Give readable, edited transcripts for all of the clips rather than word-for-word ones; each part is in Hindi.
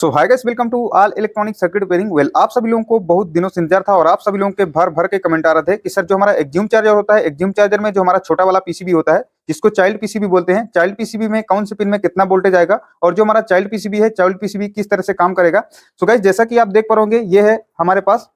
So hi guys, welcome to all electronic circuit repairing. Well, आप सभी लोगों को बहुत दिनों से इंतजार था और आप सभी लोगों के भर भर के कमेंट आ रहे थे कि सर जो हमारा एक्ज्यूम चार्जर होता है, एक्ज्यूम चार्जर में जो हमारा छोटा वाला पीसीबी होता है जिसको चाइल्ड पीसीबी बोलते हैं, चाइल्ड पीसीबी में कौन से पिन में कितना वोल्टेज आएगा और जो हमारा चाइल्ड पीसीबी है, चाइल्ड पीसीबी किस तरह से काम करेगा। सो गाइस, जैसा कि आप देख पा रहे होंगे, ये है हमारे पास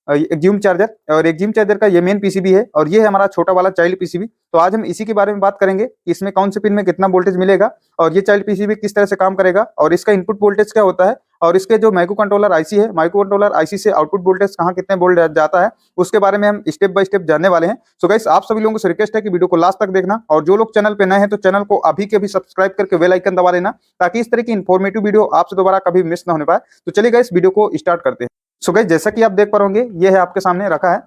एक्ज्यूम चार्जर और एक्ज्यूम चार्जर का ये मेन पीसीबी है और ये है हमारा छोटा वाला चाइल्ड पीसीबी। तो आज हम इसी के बारे में बात करेंगे कि इसमें कौन से पिन में कितना वोल्टेज मिलेगा और ये चाइल्ड पीसीबी किस तरह से काम करेगा और इसका इनपुट वोल्टेज क्या होता है और इसके जो माइक्रो कंट्रोलर आईसी है, माइक्रो कंट्रोलर आईसी से आउटपुट वोल्टेज कहाँ कितने वोल्ट जाता है, उसके बारे में हम स्टेप बाय स्टेप जानने वाले हैं। सो गाइस, आप सभी लोगों से रिक्वेस्ट है कि वीडियो को लास्ट तक देखना और जो लोग चैनल पे नए हैं तो चैनल को अभी के अभी सब्सक्राइब करके बेल आइकन दबा लेना ताकि इस तरह की इन्फॉर्मेटिव वीडियो आपसे दोबारा कभी मिस ना होने पाए। तो चलिए गाइस, वीडियो को स्टार्ट करते हैं। सो गाइस, जैसा कि आप देख पा रहे होंगे, ये है आपके सामने रखा है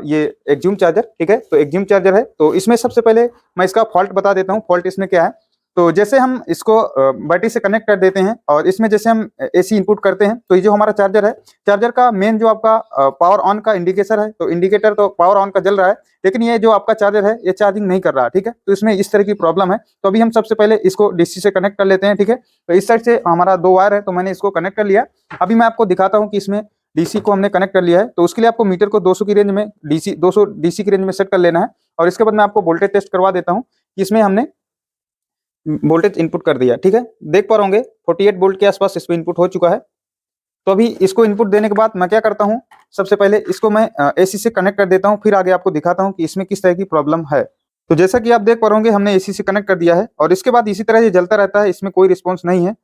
ये एक्ज्यूम चार्जर। ठीक है, तो एक्ज्यूम चार्जर है। तो इसमें सबसे पहले मैं इसका फॉल्ट बता देता हूँ, फॉल्ट इसमें क्या है। तो जैसे हम इसको बैटरी से कनेक्ट कर देते हैं और इसमें जैसे हम एसी इनपुट करते हैं तो ये जो हमारा चार्जर है, चार्जर का मेन जो आपका पावर ऑन का इंडिकेटर है, तो इंडिकेटर तो पावर ऑन का जल रहा है लेकिन ये जो आपका चार्जर है ये चार्जिंग नहीं कर रहा है। ठीक है, तो इसमें इस तरह की प्रॉब्लम है। तो अभी हम सबसे पहले इसको डीसी से कनेक्ट कर लेते हैं। ठीक है, तो इस साइड से हमारा दो वायर है तो मैंने इसको कनेक्ट कर लिया। अभी मैं आपको दिखाता हूँ कि इसमें डीसी को हमने कनेक्ट कर लिया है। तो उसके लिए आपको मीटर को 200 की रेंज में डीसी 200 डीसी की रेंज में सेट कर लेना है और इसके बाद मैं आपको वोल्टेज टेस्ट करवा देता हूँ कि इसमें हमने वोल्टेज इनपुट कर दिया। ठीक है, देख पा रहे होंगे 48 वोल्ट के आसपास इसमें इनपुट हो चुका है। तो अभी इसको इनपुट देने के बाद मैं क्या करता हूँ, सबसे पहले इसको मैं एसी से कनेक्ट कर देता हूँ, फिर आगे आपको दिखाता हूँ कि इसमें किस तरह की प्रॉब्लम है। तो जैसा कि आप देख पा रहे होंगे, हमने एसी से कनेक्ट कर दिया है और इसके बाद इसी तरह ये जलता रहता है, इसमें कोई रिस्पॉन्स नहीं है,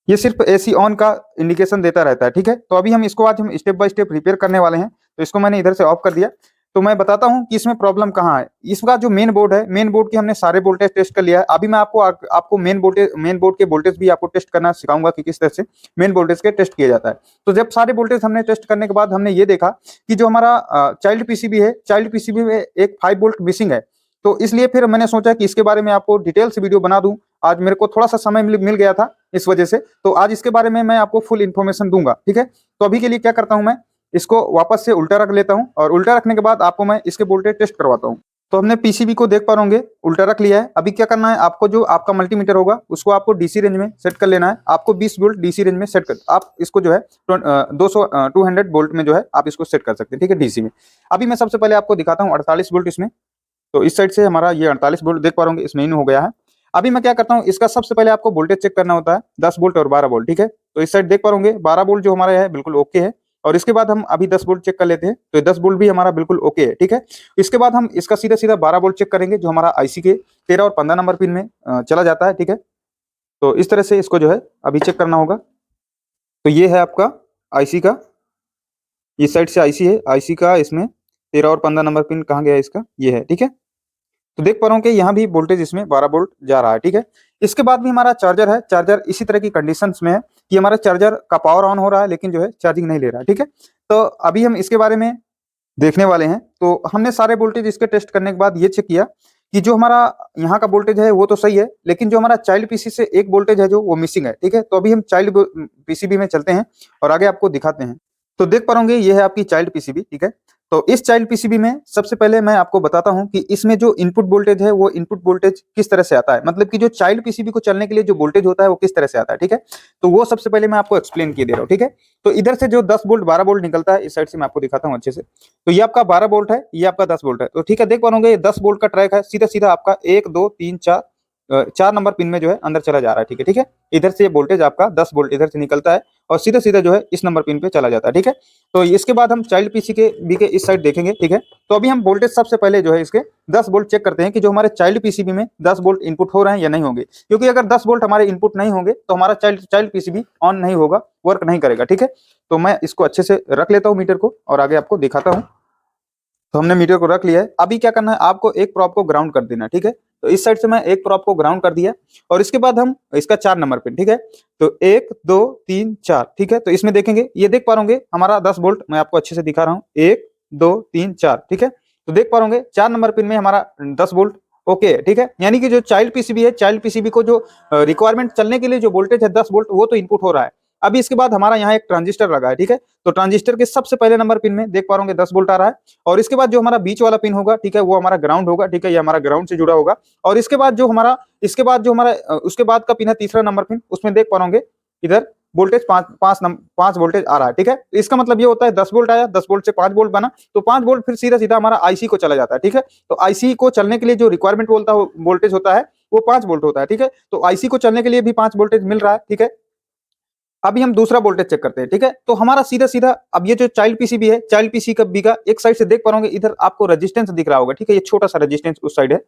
ये सिर्फ एसी ऑन का इंडिकेशन देता रहता है। ठीक है, तो अभी हम इसको आज हम स्टेप बाय स्टेप रिपेयर करने वाले हैं। तो इसको मैंने इधर से ऑफ कर दिया। तो मैं बताता हूं कि इसमें प्रॉब्लम कहाँ है। इसका जो मेन बोर्ड है, मेन बोर्ड के हमने सारे वोल्टेज टेस्ट कर लिया है। अभी मैं आपको मेन बोर्ड के वोल्टेज भी आपको टेस्ट करना सिखाऊंगा कि किस तरह से मेन वोल्टेज के टेस्ट किया जाता है। तो जब सारे वोल्टेज हमने टेस्ट करने के बाद हमने ये देखा कि जो हमारा चाइल्ड पीसीबी है, चाइल्ड पीसीबी में एक 5 वोल्ट मिसिंग है। तो इसलिए फिर मैंने सोचा कि इसके बारे में आपको डिटेल से वीडियो बना दूं। आज मेरे को थोड़ा सा समय मिल गया था इस वजह से, तो आज इसके बारे में मैं आपको फुल इन्फॉर्मेशन दूंगा। ठीक है, तो अभी के लिए क्या करता हूं, मैं इसको वापस से उल्टा रख लेता हूं और उल्टा रखने के बाद आपको मैं इसके वोल्टेज टेस्ट करवाता हूं। तो हमने पीसीबी को देख पा रहे होंगे उल्टा रख लिया है। अभी क्या करना है, आपको जो आपका मल्टीमीटर होगा उसको आपको डीसी रेंज में सेट कर लेना है। आपको 20 वोल्ट डीसी रेंज में सेट कर, आप इसको जो है 200 वोल्ट में जो है आप इसको सेट कर सकते हैं। ठीक है, डीसी में। अभी मैं सबसे पहले आपको दिखाता हूँ 48 वोल्ट इसमें। तो इस साइड से हमारा ये 48 वोल्ट देख पा रहे होंगे, इसमें इन हो गया है। अभी मैं क्या करता हूँ, इसका सबसे पहले आपको वोल्टेज चेक करना होता है 10 वोल्ट और 12 वोल्ट। ठीक है, तो इस साइड देख पा रहे होंगे 12 वोल्ट जो हमारा है बिल्कुल ओके है और इसके बाद हम अभी 10 वोल्ट चेक कर लेते हैं। तो ये 10 वोल्ट भी हमारा बिल्कुल ओके है। ठीक है, इसके बाद हम इसका सीधा सीधा 12 वोल्ट चेक करेंगे जो हमारा आईसी के 13 और 15 नंबर पिन में चला जाता है। ठीक है, तो इस तरह से इसको जो है अभी चेक करना होगा। तो ये है आपका आईसी का, इस साइड से आईसी है, आईसी का इसमें 13 और 15 नंबर पिन कहाँ गया इसका, ये है। ठीक है, तो देख पा रहा हूँ कि यहाँ भी वोल्टेज इसमें 12 वोल्ट जा रहा है। ठीक है, इसके बाद भी हमारा चार्जर है, चार्जर इसी तरह की कंडीशंस में है कि हमारा चार्जर का पावर ऑन हो रहा है लेकिन जो है चार्जिंग नहीं ले रहा है। ठीक है, तो अभी हम इसके बारे में देखने वाले हैं। तो हमने सारे वोल्टेज इसके टेस्ट करने के बाद ये चेक किया कि जो हमारा यहाँ का वोल्टेज है वो तो सही है लेकिन जो हमारा चाइल्ड पीसी से एक वोल्टेज है जो वो मिसिंग है। ठीक है, तो अभी हम चाइल्ड पीसीबी में चलते हैं और आगे आपको दिखाते हैं। तो देख पा रहे ये है आपकी चाइल्ड पीसीबी। ठीक है, तो इस चाइल्ड पीसीबी में सबसे पहले मैं आपको बताता हूं कि इसमें जो इनपुट वोल्टेज है वो इनपुट वोल्टेज किस तरह से आता है, मतलब कि जो चाइल्ड पीसीबी को चलने के लिए जो वोल्टेज होता है वो किस तरह से आता है। ठीक है, तो वो सबसे पहले मैं आपको एक्सप्लेन किए दे रहा हूँ। ठीक है, तो इधर से जो 10 वोल्ट 12 वोल्ट निकलता है, इस साइड से मैं आपको दिखाता हूँ अच्छे से। तो ये आपका 12 वोल्ट है, ये आपका 10 वोल्ट है। तो ठीक है, देख पाओगे ये 10 वोल्ट का ट्रैक है, सीधा सीधा आपका 1 2 3 4 4 नंबर पिन में जो है अंदर चला जा रहा है। ठीक है, ठीक है, इधर से ये वोल्टेज आपका 10 वोल्ट इधर से निकलता है और सीधा सीधा जो है इस नंबर पिन पे चला जाता है। ठीक है, तो इसके बाद हम चाइल्ड पीसी के बी के इस साइड देखेंगे। ठीक है, तो अभी हम वोल्टेज सबसे पहले जो है इसके 10 वोल्ट चेक करते हैं कि जो हमारे चाइल्ड पीसीबी में 10 वोल्ट इनपुट हो रहे हैं या नहीं होंगे, क्योंकि अगर 10 वोल्ट हमारे इनपुट नहीं होंगे तो हमारा चाइल्ड पीसीबी ऑन नहीं होगा, वर्क नहीं करेगा। ठीक है, तो मैं इसको अच्छे से रख लेता हूँ मीटर को और आगे आपको दिखाता हूँ। तो हमने मीटर को रख लिया है। अभी क्या करना है, आपको एक प्रॉप को ग्राउंड कर देना है। ठीक है, तो इस साइड से मैं एक प्रॉप को ग्राउंड कर दिया और इसके बाद हम इसका 4 नंबर पिन। ठीक है, तो 1 2 3 4। ठीक है, तो इसमें देखेंगे ये देख पा रहे हमारा 10 वोल्ट, मैं आपको अच्छे से दिखा रहा हूँ 1 2 3 4। ठीक है, तो देख पा रहे 4 नंबर पिन में हमारा 10 वोल्ट ओके है। ठीक है, यानी कि जो चाइल्ड पीसीबी है, चाइल्ड पीसीबी को जो रिक्वायरमेंट चलने के लिए जो वोल्टेज है 10 वोल्ट वो तो इनपुट हो रहा है। अभी इसके बाद हमारा यहाँ एक ट्रांजिस्टर लगा है। ठीक है, तो ट्रांजिस्टर के सबसे पहले नंबर पिन में देख पा रहे 10 वोल्ट आ रहा है और इसके बाद जो हमारा बीच वाला पिन होगा, ठीक है, वो हमारा ग्राउंड होगा। ठीक है, ये हमारा ग्राउंड से जुड़ा होगा और इसके बाद जो हमारा उसके बाद का पिन है तीसरा नंबर पिन, उसमें देख पा रहे इधर वोल्टेज 5 वोल्टेज आ रहा है, ठीक है। तो इसका मतलब ये होता है 10 वोल्ट आया, 10 वोल्ट से 5 वोल्ट बना, तो 5 वोल्ट फिर सीधा सीधा हमारा आईसी को चला जाता है, ठीक है। तो आईसी को चलने के लिए जो रिक्वायरमेंट वोल्टेज होता है वो 5 वोल्ट होता है, ठीक है। तो आईसी को चलने के लिए भी 5 वोल्टेज मिल रहा है, ठीक है। अभी हम दूसरा वोल्टेज चेक करते हैं, ठीक है। तो हमारा सीधा सीधा अब ये जो चाइल्ड पीसीबी है, चाइल्ड पीसीबी का एक साइड से देख पा रहे होंगे, इधर आपको रेजिस्टेंस दिख रहा होगा, ठीक है। ये छोटा सा रेजिस्टेंस उस साइड है,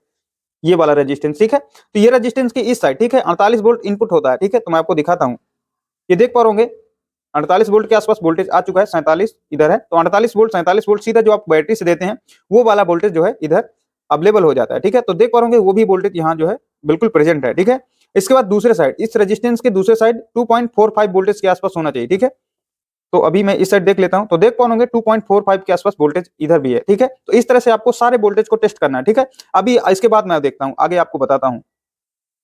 ये वाला रेजिस्टेंस, ठीक है। तो ये रेजिस्टेंस के इस साइड, ठीक है, 48 वोल्ट इनपुट होता है, ठीक है। तो मैं आपको दिखाता हूँ, ये देख पा रहे होंगे 48 वोल्ट के आसपास वोल्टेज आ चुका है, 47 इधर है। तो 48 वोल्ट 47 वोल्ट सीधा जो आप बैटरी से देते हैं वो वाला वोल्टेज जो है इधर अवेलेबल हो जाता है, ठीक है। तो देख पा रहे होंगे वो भी वोल्टेज यहाँ जो है बिल्कुल प्रेजेंट है, ठीक है। इसके बाद दूसरे साइड, इस रेजिस्टेंस के दूसरे साइड 2.45 वोल्टेज के आसपास होना चाहिए, ठीक है। तो अभी मैं इस साइड देख लेता हूं, तो देख पाओगे 2.45 के आसपास वोल्टेज इधर भी है, ठीक है। तो इस तरह से आपको सारे वोल्टेज को टेस्ट करना है, ठीक है। अभी इसके बाद मैं देखता हूं, आगे आपको बताता हूं।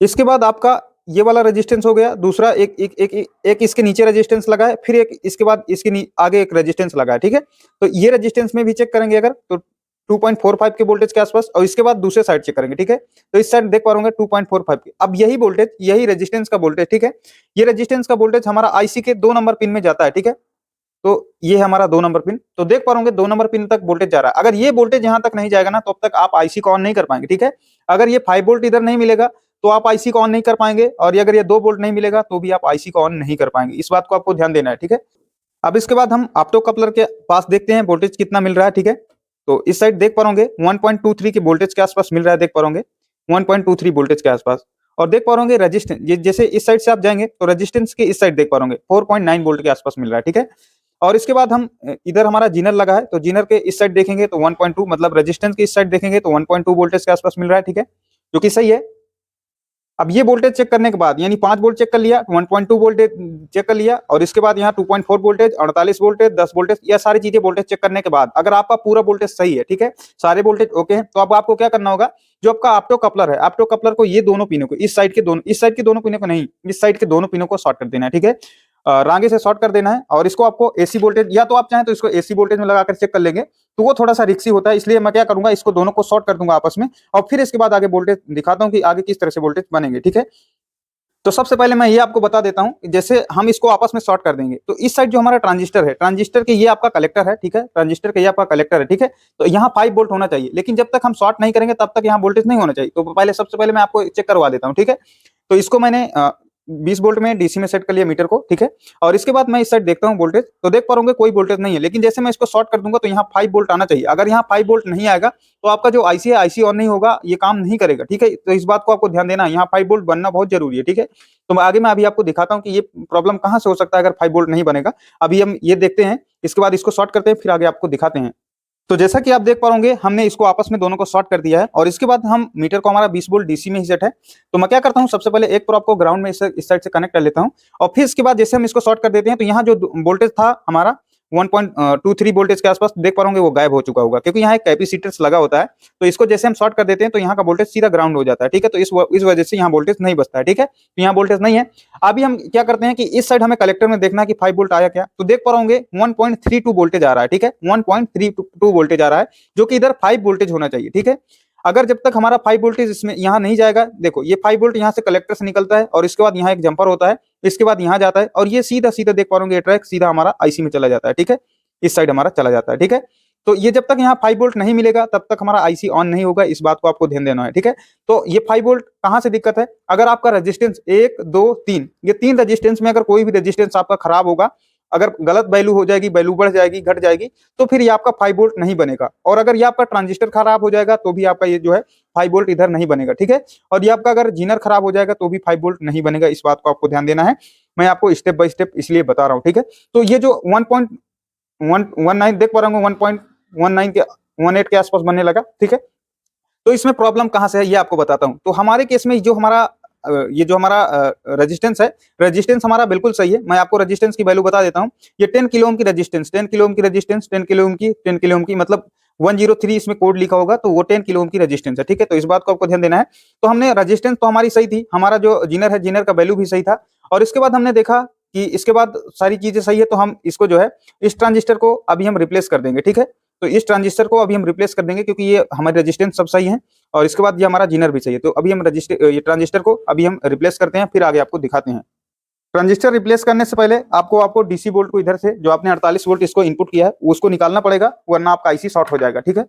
इसके बाद आपका ये वाला रेजिस्टेंस हो गया, दूसरा एक इसके नीचे रेजिस्टेंस लगा है, फिर एक इसके बाद इसके आगे एक रेजिस्टेंस लगा है, ठीक है। तो ये रेजिस्टेंस में भी चेक करेंगे अगर, तो 2.45 के वोल्टेज के आसपास, और इसके बाद दूसरे साइड चेक करेंगे, ठीक है। तो इस साइड देख पा रहे 2.45 के। अब यही वोल्टेज, यही रेजिस्टेंस का वोल्टेज, ठीक है, ये रेजिस्टेंस का वोल्टेज हमारा आईसी के 2 नंबर पिन में जाता है, ठीक है। तो ये हमारा 2 नंबर पिन, तो देख पा रहे 2 नंबर पिन तक वोल्टेज जा रहा है। अगर ये वोल्टेज यहां तक नहीं जाएगा ना, तो अब तक आप आईसी को ऑन नहीं कर पाएंगे, ठीक है। अगर ये 5 वोल्ट इधर नहीं मिलेगा तो आप आईसी को ऑन नहीं कर पाएंगे, और अगर ये 2 वोल्ट नहीं मिलेगा तो भी आप आईसी को ऑन नहीं कर पाएंगे। इस बात को आपको ध्यान देना है, ठीक है। अब इसके बाद हम ऑप्टो कपलर के पास देखते हैं वोल्टेज कितना मिल रहा है, ठीक है। तो इस साइड देख पा रहे 1.23 के वोल्टेज के आसपास मिल रहा है, देख पा रहे 1.23 वोल्टेज के आसपास। और देख पा रहे रेजिस्टेंस, जैसे इस साइड से आप जाएंगे तो रेजिस्टेंस के इस साइड देख पा रहे 4.9 वोल्ट के आसपास मिल रहा है, ठीक है। और इसके बाद हम इधर हमारा जीनर लगा है, तो जीनर के इस साइड देखेंगे तो 1.2, मतलब रेजिस्टेंस के इस साइड देखेंगे तो 1.2 वोल्टेज के आसपास मिल रहा है, ठीक है, जो कि सही है। अब ये वोल्टेज चेक करने के बाद, यानी 5 वोल्ट चेक कर लिया, 1.2 वोल्टेज चेक कर लिया, और इसके बाद यहाँ 2.4 वोल्टेज, 48 वोल्टेज, 10 वोल्टेज, यह सारी चीजें वोल्टेज चेक करने के बाद अगर आपका पूरा वोल्टेज सही है, ठीक है, सारे वोल्टेज ओके हैं, तो अब आपको क्या करना होगा, जो आपका ऑप्टो कपलर है, ऑप्टो कपलर को ये दोनों पिनों को, इस साइड के दोनों पिनों को नहीं, इस साइड के दोनों पिनों को शॉर्ट कर देना है, ठीक है। रांगे से शॉर्ट कर देना है, और इसको आपको एसी वोल्टेज, या तो आप चाहें तो इसको एसी वोल्टेज में लगाकर चेक कर लेंगे, तो वो थोड़ा सा रिक्सी होता है, इसलिए मैं क्या करूंगा, इसको दोनों को शॉर्ट कर दूंगा आपस में, और फिर इसके बाद आगे वोल्टेज दिखाता हूं कि आगे किस तरह से वोल्टेज बनेंगे, ठीक है। तो सबसे पहले मैं ये आपको बता देता हूं, जैसे हम इसको आपस में शॉर्ट कर देंगे, तो इस साइड जो हमारा ट्रांजिस्टर है, ट्रांजिस्टर के ये आपका कलेक्टर है, ठीक है, ट्रांजिस्टर के ये आपका कलेक्टर है, ठीक है। तो यहाँ 5 वोल्ट होना चाहिए, लेकिन जब तक हम शॉर्ट नहीं करेंगे तब तक यहाँ वोल्टेज नहीं होना चाहिए। तो पहले सबसे पहले मैं आपको चेक करवा देता हूँ, ठीक है। तो इसको मैंने 20 वोल्ट में डीसी में सेट कर लिया मीटर को, ठीक है। और इसके बाद मैं इस साइड देखता हूँ वोल्टेज, तो देख पा रहे कोई वोल्टेज नहीं है, लेकिन जैसे मैं इसको शॉर्ट कर दूंगा तो यहाँ 5 वोल्ट आना चाहिए। अगर यहाँ 5 वोल्ट नहीं आएगा तो आपका जो आईसी है, आईसी ऑन नहीं होगा, ये काम नहीं करेगा, ठीक है। तो इस बात को आपको ध्यान देना है, यहाँ 5 वोल्ट बनना बहुत जरूरी है, ठीक है। तो आगे मैं अभी आपको दिखाता हूँ कि ये प्रॉब्लम कहाँ से हो सकता है अगर 5 वोल्ट नहीं बनेगा। अभी हम ये देखते हैं, इसके बाद इसको शॉर्ट करते हैं, फिर आगे आपको दिखाते हैं। तो जैसा कि आप देख पा रहे हमने इसको आपस में दोनों को शॉर्ट कर दिया है, और इसके बाद हम मीटर को, हमारा 20 वोल्ट डीसी में ही सेट है, तो मैं क्या करता हूं, सबसे पहले एक प्रोब को ग्राउंड में इस साइड से कनेक्ट कर लेता हूं, और फिर इसके बाद जैसे हम इसको शॉर्ट कर देते हैं तो यहाँ जो वोल्टेज था हमारा 1.23 वोल्टेज के आसपास, देख पा रहे वो गायब हो चुका होगा, क्योंकि यहाँ एक कैपेसिटर्स लगा होता है। तो इसको जैसे हम शॉर्ट कर देते हैं तो यहाँ का वोल्टेज सीधा ग्राउंड हो जाता है, ठीक है। तो इस वजह से यहाँ वोल्टेज नहीं बचता है, ठीक है। तो यहाँ वोल्टेज नहीं है। अभी हम क्या करते हैं कि इस साइड हमें कलेक्टर में देखना है कि 5 वोल्ट आया क्या, तो देख पा रहे 1.32 वोल्टेज आ रहा है, ठीक है, 1.32 वोल्टेज आ रहा है, जो कि इधर 5 वोल्टेज होना चाहिए, ठीक है। अगर जब तक हमारा 5 वोल्टेज इसमें यहाँ नहीं जाएगा, देखो ये 5 वोल्ट यहाँ से कलेक्टर से निकलता है, और इसके बाद यहाँ एक जंपर होता है, इसके बाद यहाँ जाता है, और ये सीधा सीधा देख पा रहे ये ट्रैक सीधा हमारा आईसी में चला जाता है, ठीक है, इस साइड हमारा चला जाता है, ठीक है। तो ये जब तक यहाँ 5 वोल्ट नहीं मिलेगा तब तक हमारा आईसी ऑन नहीं होगा, इस बात को आपको ध्यान देना है, ठीक है। तो ये 5 वोल्ट कहाँ से दिक्कत है, अगर आपका रेजिस्टेंस 1 2 3, ये 3 रेजिस्टेंस में अगर कोई भी रेजिस्टेंस आपका खराब होगा, अगर गलत वैल्यू हो जाएगी, वैल्यू बढ़ जाएगी, घट जाएगी, तो फिर ये आपका 5 वोल्ट नहीं बनेगा। और अगर ये आपका ट्रांजिस्टर खराब हो जाएगा तो भी आपका ये जो है 5 वोल्ट इधर नहीं बनेगा, ठीक है। और ये आपका अगर जीनर खराब हो जाएगा तो भी 5 वोल्ट नहीं बनेगा, इस बात को आपको ध्यान देना है। मैं आपको स्टेप बाय स्टेप इसलिए बता रहा हूँ, ठीक है। तो ये जो 1.19 देख पा रहा हूँ 1.19 के 18 के आसपास बनने लगा, ठीक है। तो इसमें प्रॉब्लम कहाँ से है ये आपको बताता हूँ। तो हमारे केस में जो हमारा ये जो हमारा रेजिस्टेंस है, रेजिस्टेंस हमारा बिल्कुल सही है। मैं आपको रेजिस्टेंस की वैल्यू बता देता हूँ। ये 10 किलो ओम की रेजिस्टेंस, 10 किलो ओम की रेजिस्टेंस, 10 किलो ओम की, 10 किलो ओम की, मतलब 103 इसमें कोड लिखा होगा, तो वो 10 किलो ओम की रेजिस्टेंस है, ठीक है। तो इस बात को आपको ध्यान देना है। तो हमने रेजिस्टेंस तो हमारी सही थी, हमारा जो जीनर है, जीनर का वैल्यू भी सही था, और इसके बाद हमने देखा कि इसके बाद सारी चीजें सही है, तो हम इसको जो है इस ट्रांजिस्टर को अभी हम रिप्लेस कर देंगे, ठीक है। तो इस ट्रांजिस्टर को अभी हम रिप्लेस कर देंगे, क्योंकि ये हमारे रेजिस्टेंस सब सही है, और इसके बाद ये हमारा जीनर भी सही है। तो अभी हम ये ट्रांजिस्टर को अभी हम रिप्लेस करते हैं, फिर आगे आपको दिखाते हैं। ट्रांजिस्टर रिप्लेस करने से पहले आपको डीसी वोल्ट को इधर से जो आपने 48 वोल्ट इसको इनपुट किया है उसको निकालना पड़ेगा, वरना आपका आईसी शॉर्ट हो जाएगा। ठीक है,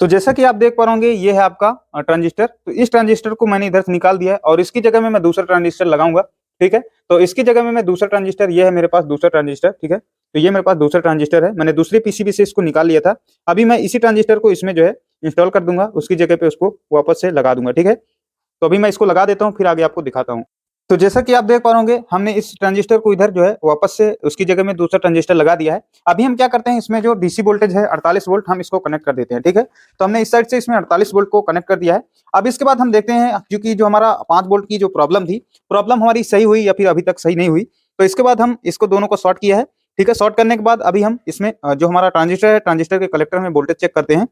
तो जैसा कि आप देख पा रहे होंगे ये है आपका ट्रांजिस्टर। तो इस ट्रांजिस्टर को मैंने इधर से निकाल दिया है और इसकी जगह में मैं दूसरा ट्रांजिस्टर लगाऊंगा। ठीक है, तो इसकी जगह में मैं दूसरा ट्रांजिस्टर, ये है मेरे पास दूसरा ट्रांजिस्टर। ठीक है, तो ये मेरे पास दूसरा ट्रांजिस्टर है, मैंने दूसरी पीसीबी से इसको निकाल लिया था। अभी मैं इसी ट्रांजिस्टर को इसमें जो है इंस्टॉल कर दूंगा, उसकी जगह पे उसको वापस से लगा दूंगा। ठीक है, तो अभी मैं इसको लगा देता हूँ, फिर आगे आपको दिखाता हूँ। तो जैसा कि आप देख पा रहे होंगे हमने इस ट्रांजिस्टर को इधर जो है वापस से उसकी जगह में दूसरा ट्रांजिस्टर लगा दिया है। अभी हम क्या करते हैं, इसमें जो डीसी वोल्टेज है 48 वोल्ट, हम इसको कनेक्ट कर देते हैं। ठीक है, तो हमने इस साइड से इसमें 48 वोल्ट को कनेक्ट कर दिया है। अब इसके बाद हम देखते हैं, क्योंकि जो हमारा 5 वोल्ट की जो प्रॉब्लम थी, प्रॉब्लम हमारी सही हुई या फिर अभी तक सही नहीं हुई। तो इसके बाद हम इसको दोनों को शॉर्ट किया है। ठीक है, शॉर्ट करने के बाद अभी हम इसमें जो हमारा ट्रांजिस्टर है, ट्रांजिस्टर के कलेक्टर में वोल्टेज चेक करते हैं।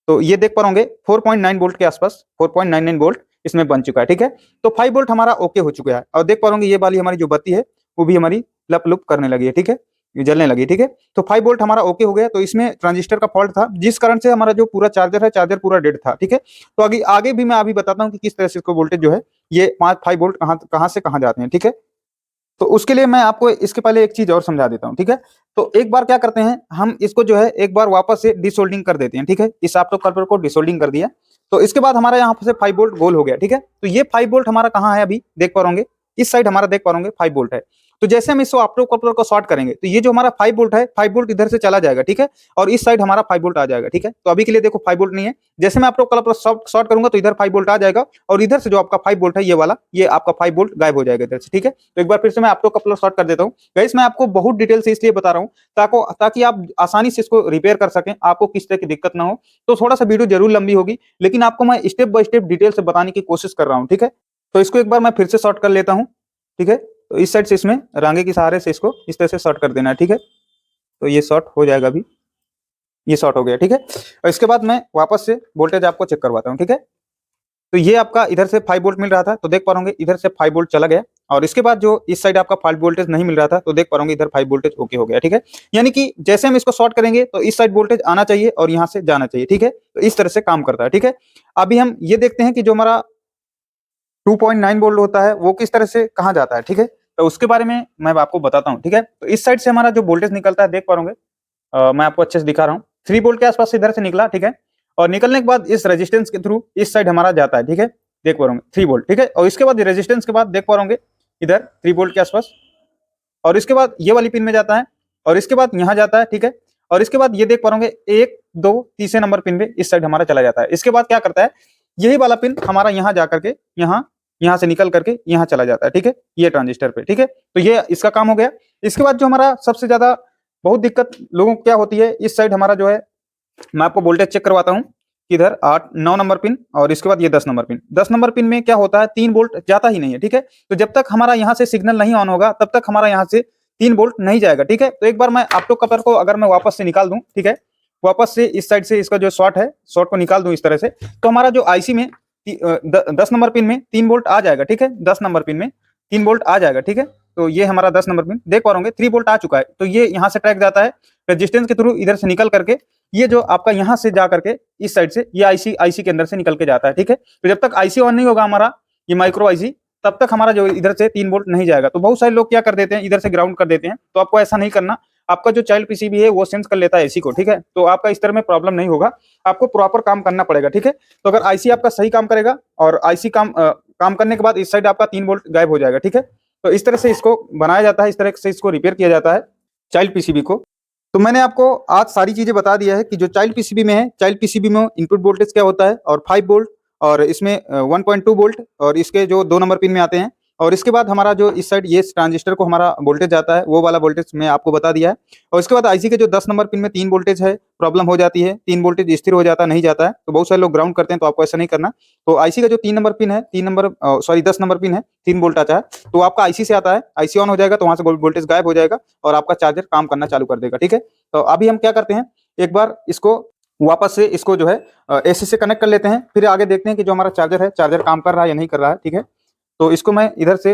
तो ये देख पा होंगे 4.9 वोल्ट के आसपास, 4.99 वोल्ट इसमें बन चुका है। ठीक है, तो 5 वोल्ट हमारा ओके हो चुका है और देख पा होंगे ये वाली हमारी जो बत्ती है वो भी हमारी लप लुप करने लगी है। ठीक है, ये जलने लगी। ठीक है, तो 5 वोल्ट हमारा ओके हो गया। तो इसमें ट्रांजिस्टर का फॉल्ट था, जिस कारण से हमारा जो पूरा चार्जर है, चार्जर पूरा डेड था। ठीक है, तो आगे भी मैं अभी बताता हूँ कि किस तरह से इसको वोल्टेज जो है ये 5 वोल्ट कहाँ से कहाँ जाते हैं। ठीक है, तो उसके लिए मैं आपको इसके पहले एक चीज और समझा देता हूँ। ठीक है, तो एक बार क्या करते हैं, हम इसको जो है एक बार वापस से डिसोल्डिंग कर देते हैं। ठीक है, इस ऑप्टो कपलर को डिसोल्डिंग कर दिया, तो इसके बाद हमारा यहाँ से 5 वोल्ट गोल हो गया। ठीक है, तो ये 5 वोल्ट हमारा कहाँ है, अभी देख पा होंगे इस साइड हमारा देख पा होंगे 5 वोल्ट है। तो जैसे हम इसको ऑप्टो कपलर को शॉर्ट करेंगे तो ये जो हमारा 5 वोल्ट है, 5 वोल्ट इधर से चला जाएगा। ठीक है, और इस साइड हमारा 5 वोल्ट आ जाएगा। ठीक है, तो अभी के लिए देखो 5 वोल्ट नहीं है, जैसे मैं ऑप्टो कपलर शॉर्ट करूंगा तो इधर 5 वोल्ट आ जाएगा और इधर से जो आपका 5 वोल्ट है ये वाला, ये आपका 5 वोल्ट गायब हो जाएगा इधर से। ठीक है, तो एक बार फिर से मैं ऑप्टो कपलर शॉर्ट कर देता हूँ। गाइस मैं आपको बहुत डिटेल से इसलिए बता रहा हूँ ताकि आप आसानी से इसको रिपेयर कर सकें, आपको किस तरह की दिक्कत ना हो। तो थोड़ा सा वीडियो जरूर लंबी होगी, लेकिन आपको मैं स्टेप बाय स्टेप डिटेल से बताने की कोशिश कर रहा हूँ। ठीक है, तो इसको एक बार मैं फिर से शॉर्ट कर लेता हूँ। ठीक है, तो इस साइड से इसमें रांगे के सहारे से इसको इस तरह से शॉर्ट कर देना है। ठीक है, तो ये शॉर्ट हो जाएगा, अभी ये शॉर्ट हो गया। ठीक है, और इसके बाद मैं वापस से वोल्टेज आपको चेक करवाता हूँ। ठीक है, तो ये आपका इधर से 5 वोल्ट मिल रहा था, तो देख पा होंगे इधर से 5 वोल्ट चला गया और इसके बाद जो इस साइड आपका 5 वोल्टेज नहीं मिल रहा था, तो देख पा होंगे इधर 5 वोल्टेज ओके हो गया। ठीक है, यानी कि जैसे हम इसको शॉर्ट करेंगे तो इस साइड वोल्टेज आना चाहिए और यहाँ से जाना चाहिए। ठीक है, तो इस तरह से काम करता है। ठीक है, अभी हम ये देखते हैं कि जो हमारा 2.9 वोल्ट होता है वो किस तरह से कहाँ जाता है। ठीक है, तो उसके बारे में मैं आपको बताता हूँ। ठीक है, तो इस साइड से हमारा जो वोल्टेज निकलता है देख पा होंगे, मैं आपको अच्छे से दिखा रहा हूँ, 3 वोल्ट के आसपास इधर से निकला। ठीक है, और निकलने के बाद इस रेजिस्टेंस के थ्रू इस साइड हमारा जाता है। ठीक है, देख पा होंगे 3 वोल्ट। ठीक है, और इसके बाद रेजिस्टेंस के बाद देख पा होंगे इधर 3 वोल्ट के आसपास, और इसके बाद ये वाली पिन में जाता है और इसके बाद यहाँ जाता है। ठीक है, और इसके बाद ये देख पा होंगे 1 2 तीसरे नंबर पिन में इस साइड हमारा चला जाता है। इसके बाद क्या करता है, यही वाला पिन हमारा यहाँ जा करके यहाँ से निकल करके यहाँ चला जाता है। ठीक है, ये ट्रांजिस्टर पे। ठीक है, तो ये इसका काम हो गया। इसके बाद जो हमारा सबसे ज्यादा बहुत दिक्कत लोगों को क्या होती है, इस साइड हमारा जो है, मैं आपको वोल्टेज चेक करवाता हूँ। इधर 9 नंबर पिन और इसके बाद ये 10 नंबर पिन। 10 नंबर पिन में क्या होता है, 3 वोल्ट जाता ही नहीं है। ठीक है, तो जब तक हमारा यहाँ से सिग्नल नहीं ऑन होगा तब तक हमारा यहाँ से 3 वोल्ट नहीं जाएगा। ठीक है, तो एक बार मैं ऑप्टो कपलर को अगर मैं वापस से निकाल दूं, ठीक है, वापस से इस साइड से इसका जो शॉर्ट है, शॉर्ट को निकाल दूं इस तरह से, तो हमारा जो आईसी में 10 नंबर पिन में 3 वोल्ट आ जाएगा। ठीक है, 10 नंबर पिन में 3 वोल्ट आ जाएगा। ठीक है, तो ये हमारा 10 नंबर पिन देख पा होंगे 3 वोल्ट आ चुका है। तो ये यहाँ से ट्रैक जाता है रेजिस्टेंस के थ्रू, इधर से निकल करके ये जो आपका यहाँ से जा करके इस साइड से ये आईसी के अंदर से निकल के जाता है। ठीक है, तो जब तक आईसी ऑन नहीं होगा हमारा ये माइक्रो आईसी, तब तक हमारा जो इधर से 3 वोल्ट नहीं जाएगा। तो बहुत सारे लोग क्या कर देते हैं, इधर से ग्राउंड कर देते हैं, तो आपको ऐसा नहीं करना। आपका जो चाइल्ड पीसीबी है वो सेंस कर लेता है एसी को। ठीक है, तो आपका इस तरह में प्रॉब्लम नहीं होगा, आपको प्रॉपर काम करना पड़ेगा। ठीक है, तो अगर आईसी आपका सही काम करेगा और आईसी काम करने के बाद इस साइड आपका 3 वोल्ट गायब हो जाएगा। ठीक है, तो इस तरह से इसको बनाया जाता है, इस तरह से इसको रिपेयर किया जाता है चाइल्ड पीसीबी को। तो मैंने आपको आज सारी चीजें बता दिया है कि जो चाइल्ड पीसीबी में है, चाइल्ड पीसीबी में इनपुट वोल्टेज क्या होता है और 5 वोल्ट और इसमें 1.2 वोल्ट और इसके जो 2 नंबर पिन में आते हैं, और इसके बाद हमारा जो इस साइड ये ट्रांजिस्टर को हमारा वोल्टेज आता है वो वाला वोल्टेज मैं आपको बता दिया है। और इसके बाद आईसी के जो 10 नंबर पिन में 3 वोल्टेज है, प्रॉब्लम हो जाती है, 3 वोल्टेज स्थिर हो जाता नहीं जाता है, तो बहुत सारे लोग ग्राउंड करते हैं, तो आपको ऐसा नहीं करना। तो आईसी का जो 3 नंबर पिन है, 10 नंबर पिन है, 3 वोल्ट आता है, तो आपका आईसी से आता है, आईसी ऑन हो जाएगा तो वहां से वोल्टेज गायब हो जाएगा और आपका चार्जर काम करना चालू कर देगा। ठीक है, तो अभी हम क्या करते हैं, एक बार इसको वापस से इसको जो है एसी से कनेक्ट कर लेते हैं, फिर आगे देखते हैं कि जो हमारा चार्जर है, चार्जर काम कर रहा है या नहीं कर रहा है। ठीक है, तो इसको मैं इधर से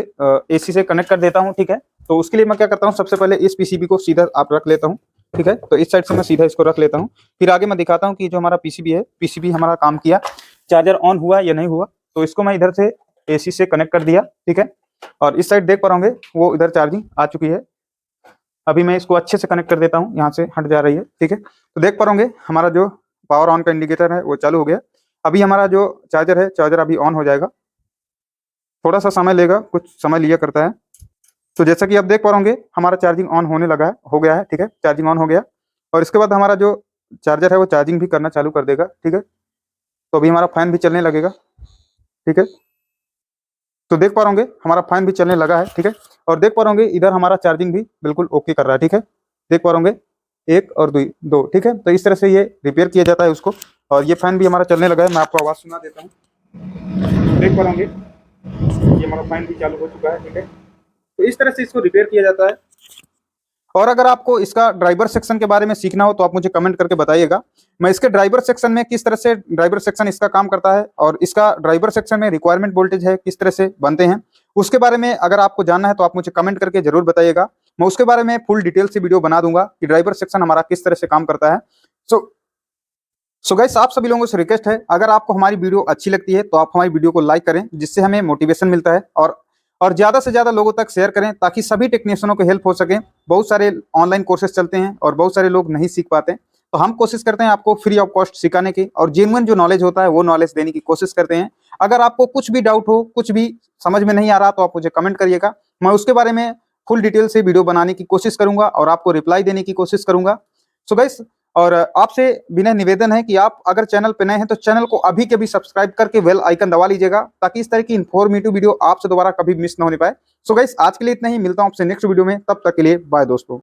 एसी से कनेक्ट कर देता हूं। ठीक है, तो उसके लिए मैं क्या करता हूं, सबसे पहले इस पीसीबी को सीधा आप रख लेता हूं। ठीक है, तो इस साइड से मैं सीधा इसको रख लेता हूं, फिर आगे मैं दिखाता हूं कि जो हमारा पीसीबी है, पीसीबी हमारा काम किया, चार्जर ऑन हुआ या नहीं हुआ। तो इसको मैं इधर से एसी से कनेक्ट कर दिया। ठीक है, और इस साइड देख पा रहे होंगे वो इधर चार्जिंग आ चुकी है। अभी मैं इसको अच्छे से कनेक्ट कर देता हूँ, यहाँ से हट जा रही है, ठीक है। तो देख पा रहे होंगे हमारा जो पावर ऑन का इंडिकेटर है वो चालू हो गया। अभी हमारा जो चार्जर है, चार्जर अभी ऑन हो जाएगा, थोड़ा सा समय लेगा, कुछ समय लिया करता है। तो जैसा कि आप देख पा रहे होंगे हमारा चार्जिंग ऑन होने लगा है, हो गया है, ठीक है, चार्जिंग ऑन हो गया। और इसके बाद हमारा जो चार्जर है वो चार्जिंग भी करना चालू कर देगा, ठीक है। तो अभी हमारा फैन भी चलने लगेगा, ठीक है। तो देख पा रहे होंगे हमारा फैन भी चलने लगा है, ठीक है। और देख पा रहे होंगे इधर हमारा चार्जिंग भी बिल्कुल ओके कर रहा है, ठीक है। देख पा रहे होंगे 1 और 2, ठीक है। तो इस तरह से ये रिपेयर किया जाता है उसको। और ये फैन भी हमारा चलने लगा है, मैं आपको आवाज़ सुना देता हूँ। देख पा रहे होंगे ये हमारा फैन भी चालू हो चुका है, ठीक है। तो इस तरह से इसको रिपेयर किया जाता है। और अगर आपको इसका ड्राइवर सेक्शन के बारे में सीखना हो तो आप मुझे कमेंट करके बताइएगा। मैं इसके ड्राइवर सेक्शन में किस तरह से ड्राइवर सेक्शन इसका काम करता है और इसका ड्राइवर सेक्शन में रिक्वायरमेंट वोल्टेज है किस तरह से बनते हैं, उसके बारे में अगर आपको जानना है तो आप मुझे कमेंट करके जरूर बताइएगा। मैं उसके बारे में फुल डिटेल से वीडियो बना दूंगा कि ड्राइवर सेक्शन हमारा किस तरह से काम करता है। सो गाइस, आप सभी लोगों से रिक्वेस्ट है, अगर आपको हमारी वीडियो अच्छी लगती है तो आप हमारी वीडियो को लाइक करें, जिससे हमें मोटिवेशन मिलता है। और ज़्यादा से ज़्यादा लोगों तक शेयर करें ताकि सभी टेक्नीशियनों को हेल्प हो सके। बहुत सारे ऑनलाइन कोर्सेज चलते हैं और बहुत सारे लोग नहीं सीख पाते, तो हम कोशिश करते हैं आपको फ्री ऑफ कॉस्ट सिखाने की और जेन्युइन जो नॉलेज होता है वो नॉलेज देने की कोशिश करते हैं। अगर आपको कुछ भी डाउट हो, कुछ भी समझ में नहीं आ रहा तो आप मुझे कमेंट करिएगा, मैं उसके बारे में फुल डिटेल से वीडियो बनाने की कोशिश करूंगा और आपको रिप्लाई देने की कोशिश करूंगा। सो गाइस, और आपसे विनय निवेदन है कि आप अगर चैनल पे नए हैं तो चैनल को अभी के भी सब्सक्राइब करके बेल आइकन दबा लीजिएगा ताकि इस तरह की इन्फॉर्मेटिव वीडियो आपसे दोबारा कभी मिस ना होने पाए। सो गाइस, आज के लिए इतना ही, मिलता हूं आपसे नेक्स्ट वीडियो में, तब तक के लिए बाय दोस्तों।